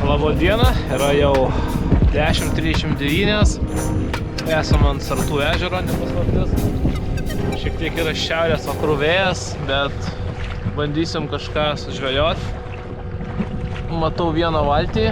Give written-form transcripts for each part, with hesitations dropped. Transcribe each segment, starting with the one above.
Labadiena, yra jau 10:39, esam ant Sartų ežero, nepaslaptis. Šiek tiek yra šiaurės vakarų vėjas, bet bandysim kažką sužvejoti. Matau vieną valtį,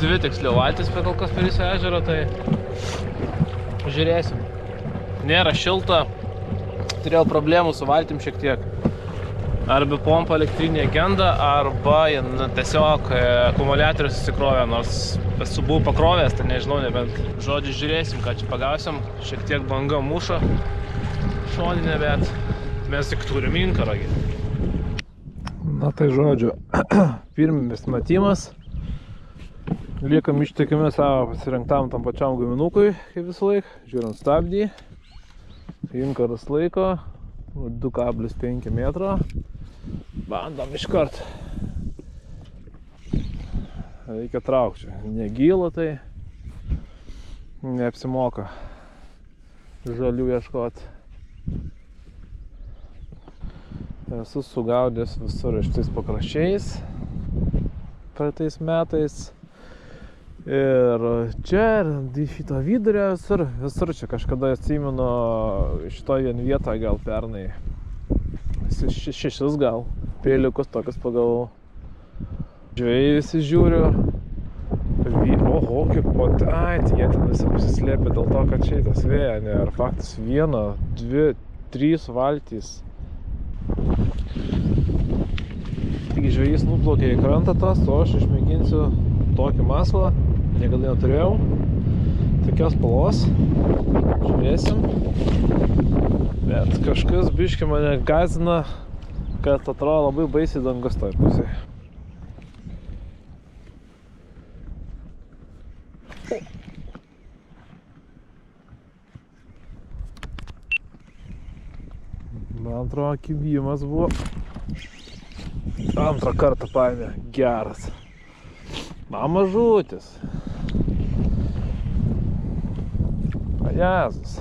dvi tiksliau valtis per kol kas per visą ežerą, tai žiūrėsim. Nėra šilta, turėjau problemų su valtim šiek tiek. Arba pompa elektrinė genda, arba tiesiog akumuliatorius susikrovė, nors esu buvau pakrovęs, tai nežinau, nebent. Žodžiu, žiūrėsim, ką čia pagausim. Šiek tiek banga muša šoninė, bet mes tik turim inkarą. Na tai žodžiu, pirmis metimas. Liekam ištikimi savo pasirinktam tam pačiam guminukui, kaip visą laiką. Žiūrim stabdį. Inkaras laiko 2,5 metro. Bandom iškart. Reikia traukti. Negylą tai neapsimoka žalių ieškoti. Esu sugaudęs visur šitais pakraščiais praeitais metais. Ir čia, ir šito vidurio visur čia kažkada atsimenu šitoj vien vietą gal pernai. 6 gal. Pėliukus tokius pagavau. Žvejai visi žiūriu. Oho, kaip ai, jie ten visi pasislėpė dėl to, kad čia tas vėja, ne, ar faktas 1, 2, 3 valtys. Taigi žvejys nuplaukė į krantą tas, o aš išmėginsiu tokį masalą. Niekada neturėjau. Tokios spalvos. Žiūrėsim. Bet kažkas biškį mane gąsdina, kad atrodo labai baisiai dangus toj pusėje. Man atrodo, kibimas buvo. Antrą kartą paėmė. Geras. Mažutis. Jezus.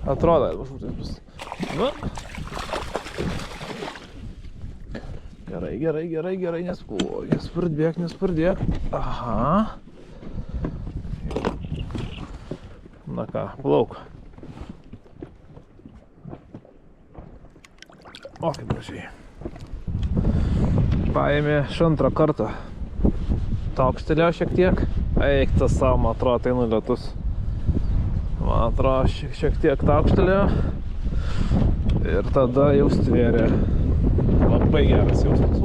Atrodo, mažutis bus. Nu. Gerai, nespardėk. Aha. Na ką, plauk. O, kaip gražiai. Paėmė antrą kartą. Taukštelėjo šiek tiek. Eik tas savo, man atrodo, tai nulietus. Man atrodo, šiek tiek taukštelėjo. Ir tada jau stvėrė. Labai geras jausmas.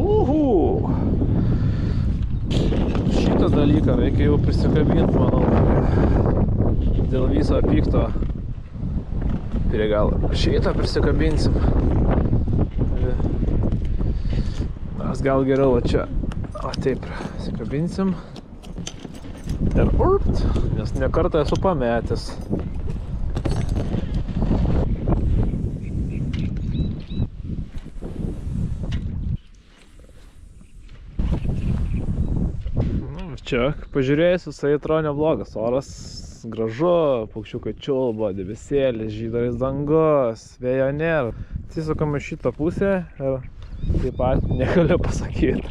Šitą dalyką reikia jau prisikabinti, manau. Dėl viso pikto. Prie galo. Šitą prisikabinsim. Mes gal geriau čia. O taip, prisikabinsim. Ir urpt, nes ne kartą esu pametęs. Čia, pažiūrėjus, visai atrodo neblogas. Oras gražu, paukščiukai čiulba, debesėlis, žydaris dangus, vėjo nėra. Atsisukame šitą pusę ir taip pat negaliu pasakyti.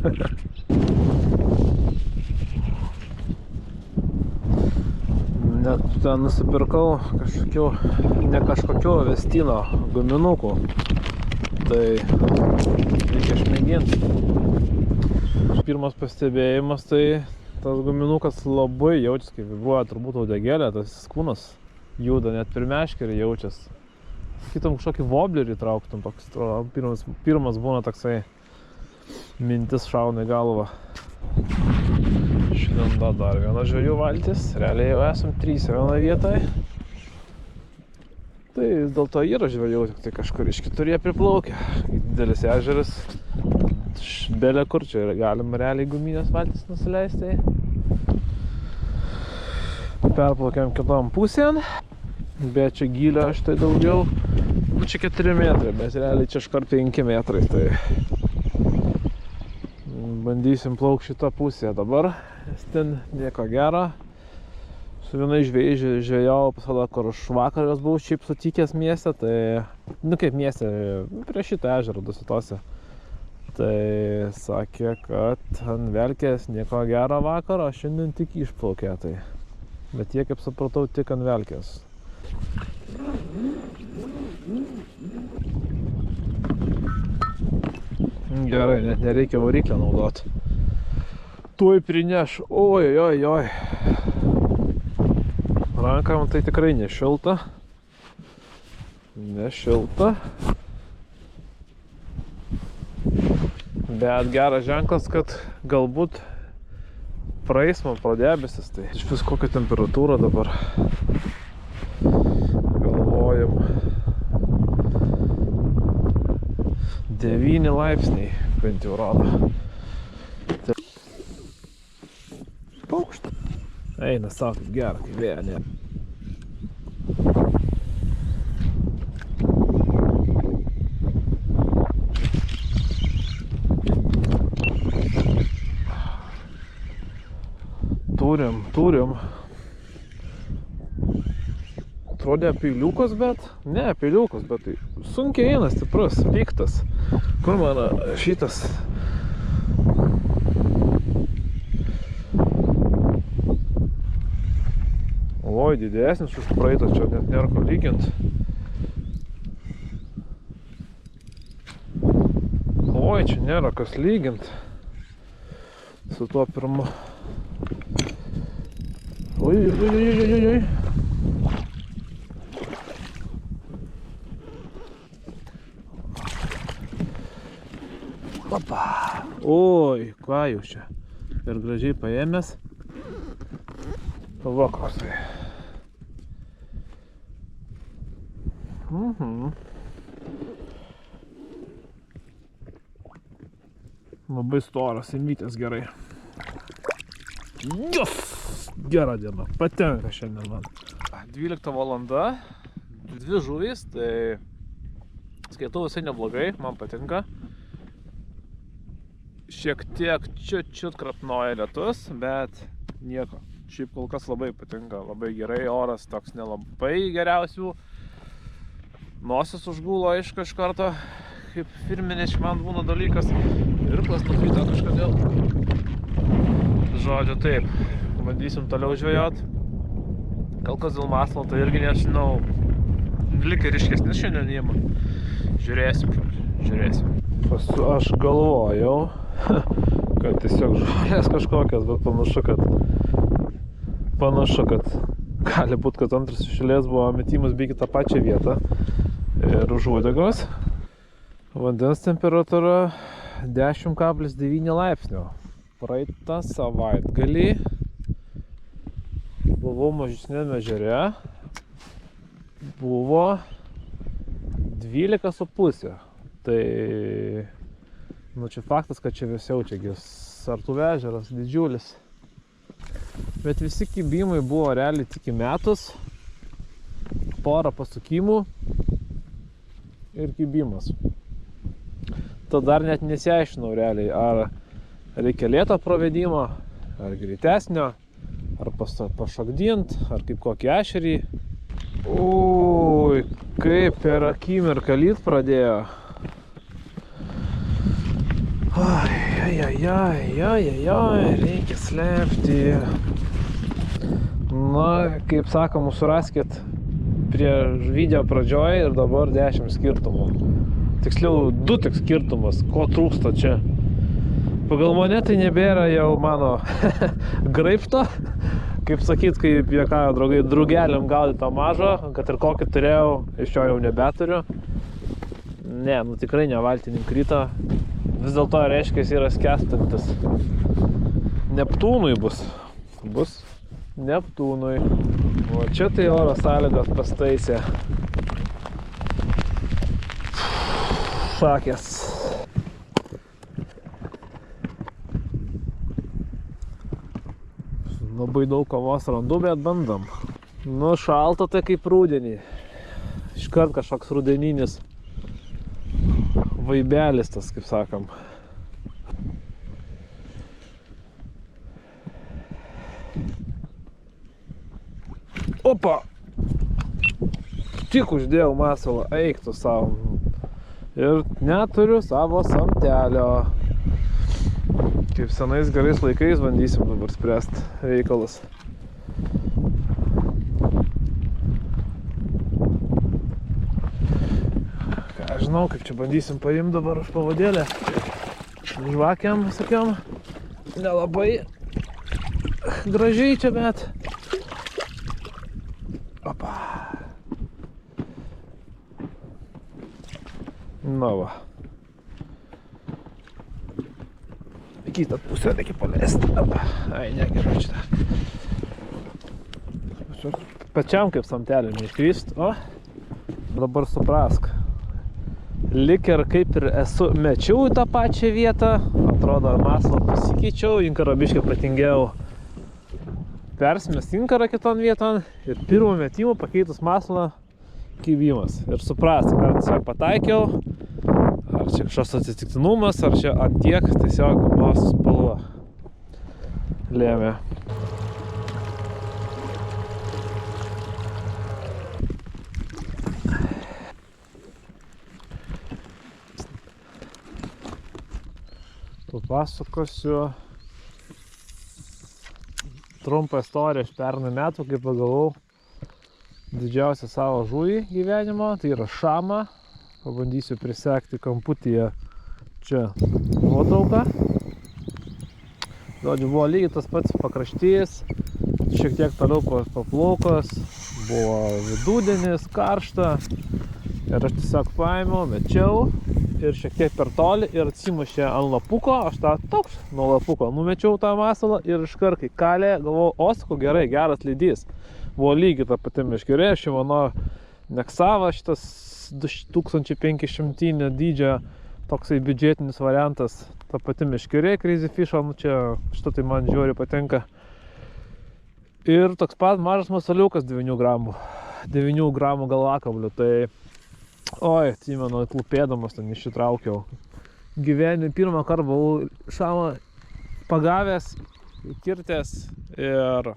Net ten nusipirkau kažkokių Vestino guminukų. Tai reikia išmėginti. Pirmas pastebėjimas, tai tas guminukas labai jaučiasi, kaip vibruoja turbūt uodegėlė, tas kūnas juda, net per meškerį jaučias. Sakytum, kažkokį woblerį trauktum, toks, pirmas būna toksai mintis šauna į galvą. Išlenda dar viena žvejų valtis, realiai jau esam 3 vienoje vietoje. Tai dėl to yra žvejų, tik tai kažkur iš kitur jie priplaukia. Didelis ežeras, belė kur čia galim realiai guminės valtis nusileisti. Perplaukiam kitom pusėn, bet čia gylio štai daugiau. Čia 4 metrai, bet realiai čia iškart 5 metrai. Tai bandysim plaukti šitą pusę dabar, nes ten nieko gero. Su vienai žvejai žvejau pasada, kur aš vakar jos buvau šiaip sutikęs mieste, tai, kaip mieste, prie šitą ežerą Dusitose. Tai sakė, kad ant velkės nieko gero vakar, o šiandien tik išplaukė, tai. Bet jie, kaip supratau, tik ant velkės. Gerai, net nereikia variklio naudoti. Tuoj prineš, oi. Rankam tai tikrai nešilta. Bet geras ženklas, kad galbūt praeis man pro debesis. Tai iš vis kokia temperatūra dabar. Galvojam. 9 laipsniai bent jau rodo. Paukštą. Eina savo kaip gerą, kaip vėja nėra. Turim. Atrodė peiliukas, bet... Ne, peiliukas, bet tai sunkiai eina, stiprus, piktas. Kur mano šitas? Oi, didesnis už praeitą, čia net nėra ko lygint. Oi, čia nėra kas lygint. Su tuo pirmu. Oi. Opa. Oi, ką jūs čia? Ir gražiai paėmęs. Va koks tai. Labai storas, įmytės gerai. Jos! Gera diena, patenka šiandien man. 12 valanda, 2 žuvys, tai skaitau visai neblogai, man patinka. Šiek tiek čiut krapnoja lietus, bet nieko. Šiaip kol kas labai patinka, labai gerai, oras toks nelabai geriausių. Nosis užgulo iš karto, kaip firminis man būna dalykas. Irklas nukrito kažkodėl. Žodžiu, taip, bandysim toliau žvejot. Kol kas dėl maslo, tai irgi nežinau, lyg ir ryškesnis šiandien įima. Žiūrėsim. Aš galvojau, kad tiesiog žolės kažkokios, bet panašu, kad gali būt, kad antras iš eilės buvo metimas beigi tą pačią vietą ir už uodegos. Vandens temperatūra 10,9 laipsnių. Praeitą savaitgalį buvau mažesniame ežere, buvo 12,5. Tai, čia faktas, kad čia vėsiau, čiagi Sartuvų ežeras didžiulis. Bet visi kibimai buvo realiai tik į metus, porą pasukimų ir kibimas. Tad dar net nesiaiškinau realiai, ar reikia lėto pravedimo, ar greitesnio, ar pašokdint, ar kaip kokį ešerį. Ui, kaip per akimirką lyt pradėjo. Reikia slėpti. Na, kaip sakoma, suraskit prie video pradžioj ir dabar 10 skirtumų. Tiksliau, 2 tik skirtumas, ko trūksta čia. Pagal mane tai nebėra jau mano graibšto. Kaip sakyt, kaip juokavo draugai, drugeliam gaudyti tą mažą, kad ir kokį turėjau, iš jo jau nebeturiu. Ne, tikrai ne valtininkai krito. vis dėlto reiškia, jis yra skęstantis. Neptūnui bus. Bus Neptūnui. O čia tai oro sąlygos pastaisė. Šakės. Labai daug kavos randu, bet bandom. Nu, šalta tai kaip rudenį. Iškart kažkoks rudeninis vaibelis tas, kaip sakam. Opa! Tik uždėjau masalą, eik tu savo. Ir neturiu savo samtelio. Kaip senais gerais laikais bandysim dabar spręsti reikalus. Ką žinau, kaip čia bandysim paimti dabar už pavadėlę. Žvakiam visokiam. Nelabai gražiai čia, bet... Opa. Na va. Kitą pusę reikia paleisti. Ai, negerai šitą. Pačiam kaip samtelį neiškrist. O, dabar suprask. Lik ir kaip ir esu mečiau į tą pačią vietą. Atrodo, masalą pasikeičiau, inkarą biškį patingėjau persimest inkarą kiton vieton. Ir pirmo metimo pakeitus masalą kibimas. Ir suprask, ar tiesiog pataikiau. Ar čia kažkas atsitiktinumas, ar čia ant tiek tiesiog masos spalva lėmė. Papasakosiu trumpą istoriją iš pernai metų, kai pagavau didžiausią savo žuvį gyvenimo, tai yra šamą. Pabandysiu prisekti kamputyje čia nuotrauką. Žodžiu, buvo lygiai tas pats pakraštys, šiek tiek toliau paplaukos, buvo vidudienis, karšta. Ir aš tiesiog paėmiau, mečiau ir šiek tiek per toli ir atsimušė ant lapuko. Aš tą toks nuo lapuko numečiau tą masalą ir iškart kai kalė, galvojau, o sakau, gerai, geras lydys. Buvo lygiai ta pati meškerė, Šimano Neksava, šitas 2500 dydžio toksai biudžetinis variantas, ta pati meškerė, Crazy Fish, nu čia šitą tai man žiauriai patinka. Ir toks pat mažas masaliukas 9 gramų galvakablių, tai oi, atsimenu, klupėdamas ten išsitraukiau. Gyvenime pirmą kartą buvau šamą pagavęs, kirtęs ir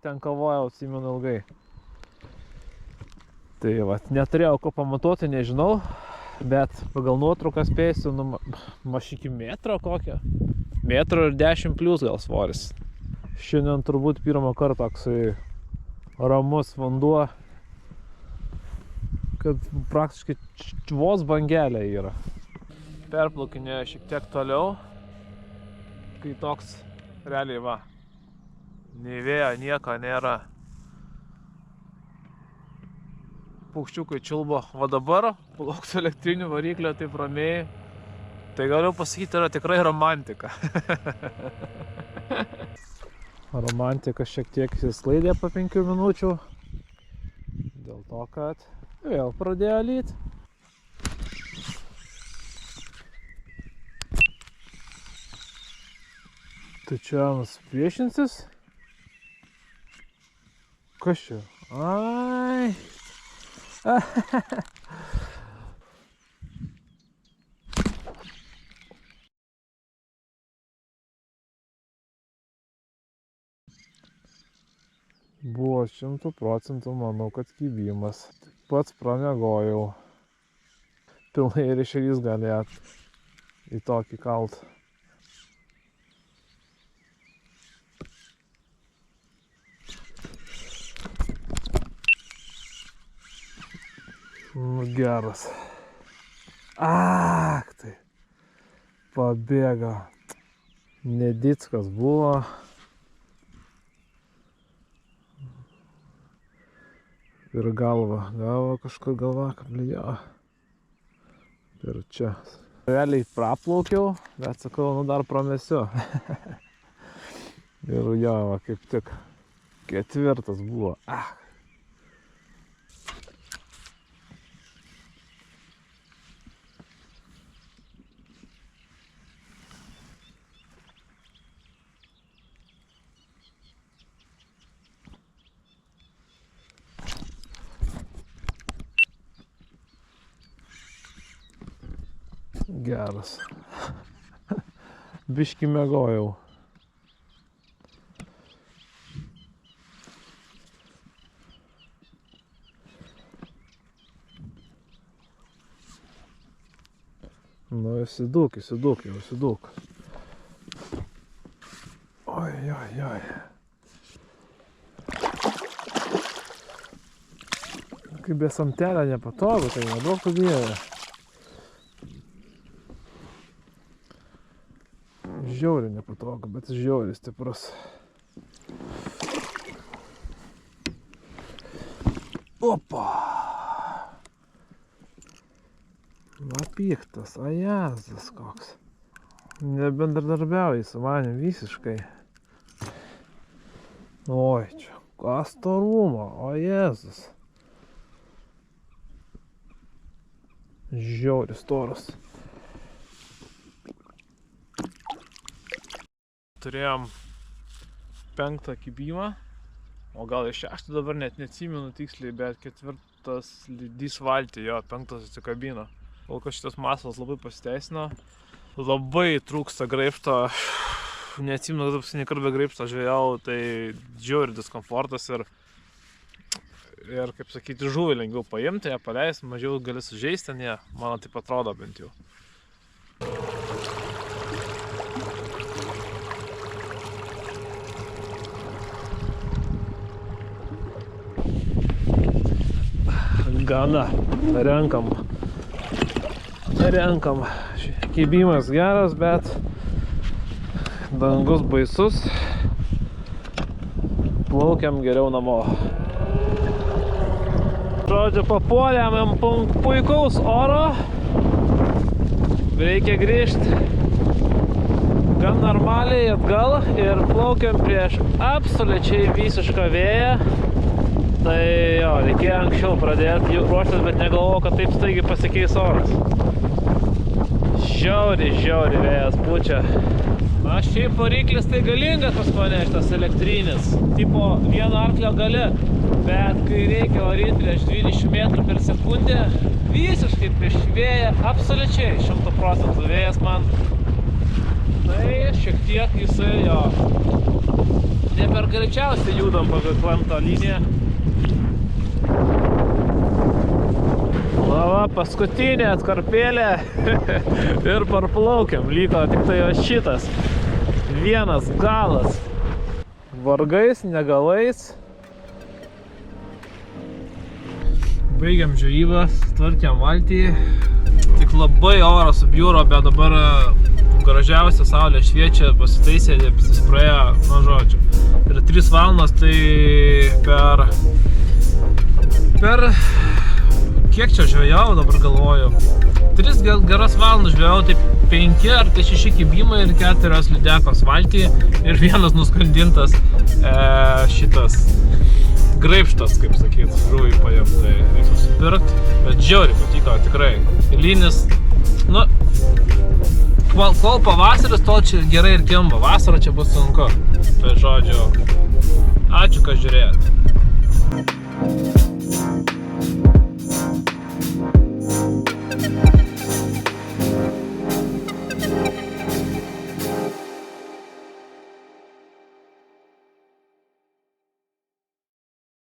ten kavojau, atsimenu, ilgai. Tai va, neturėjau ko pamatuoti, nežinau, bet pagal nuotrauką spėsiu, maž iki metro kokią. Metro ir 10 plius gal svoris. Šiandien turbūt pirmą kartą toksai ramus vanduo, kad praktiškai vos bangelė yra. Perplaukinėju šiek tiek toliau, kai toks realiai va, nei vėjo, nieko nėra. Paukščiukai čiulbo, va dabar plauksiu elektrinių variklio taip ramiai, tai galiu pasakyti, yra tikrai romantika. Romantika šiek tiek įsisklaidė po 5 minučių, dėl to, kad vėl pradėjo lyt. Tai čia nusipriešinsis? Kas čia? Ai! Buvo 100%, manau, kad kibimas. Pats pramiegojau. Pilnai ir ešerys galėt į tokį kalt. Geras. Ak, tai pabėgo. Nedickas buvo. Ir galva kažkur galva kablėjo. Ir čia Realiai praplaukiau, bet sakau, nu dar pramesiu. Ir jo, va, kaip tik 4 buvo. Geras. Biškį miegojau. Nu, įsidūk. Oi. Kaip be samtelę nepatogu, tai nedaug tu dievė. Žiauriai nepatogu, bet žiauriai stiprus. Opa! Va piktas, ajazas koks. Nebendradarbiauji su manim visiškai. Oi, čia, kas storumo, o Jėzus. Žiauriai storas. Turėjom 5 kibimą, o gal ir 6 dabar net neatsimenu tiksliai, bet 4 lydys valtį, jo, 5 atsikabino. Kol kas šitas masalas labai pasiteisino, labai trūksta graibšto, neatsimenu, kad apsinį kartą be graibšto žvejau, tai žiauriai diskomfortas ir kaip sakyti, žuvį lengviau paimti, ją paleis, mažiau gali sužeisti, ne, man taip atrodo bent jau. Gana, renkam. Kibimas geras, bet dangus baisus. Plaukiam geriau namo. Žodžiu, papuolėm puikaus oro. Reikia grįžti gan normaliai atgal ir plaukiam prieš absoliučiai visišką vėją. Tai jo, reikėjo anksčiau pradėti ruoštis, bet negalvojau, kad taip staigiai pasikeis oras. Žiauriai vėjas pučia. Na, šiaip variklis tai galingas pas mane šitas elektrinis. Tipo vieno arklio gali, bet kai reikia varyti prieš 20 metrų per sekundę, visiškai prieš vėją, absoliučiai 100% vėjas man. Tai šiek tiek jisai jo. Ne per greičiausiai judam pagal klamtą liniją. Va, paskutinė atkarpėlė ir parplaukiam, liko tik tai šitas vienas galas. Vargais, negalais. Baigiam žvejybą, tvarkėm valtį. Tik labai oras subjūro, bet dabar gražiausia saulė šviečia, pasitaisė, pasispraėjo, nu žodžiu. Ir 3 valandas tai per kiek čia žvejau, dabar galvoju. 3 geras valandas žvejau, tai 5 ar 6 kibimai ir 4 lydekos valtį ir vienas nuskandintas šitas graibštas, kaip sakyt, žuvį paėm, tai reikia susipirkt, bet žiauriai patiko, tikrai. Lynis, nu, kol pavasaris, tol čia gerai ir kimba, vasarą čia bus sunku. Tai žodžiu, ačiū, kad žiūrėjot.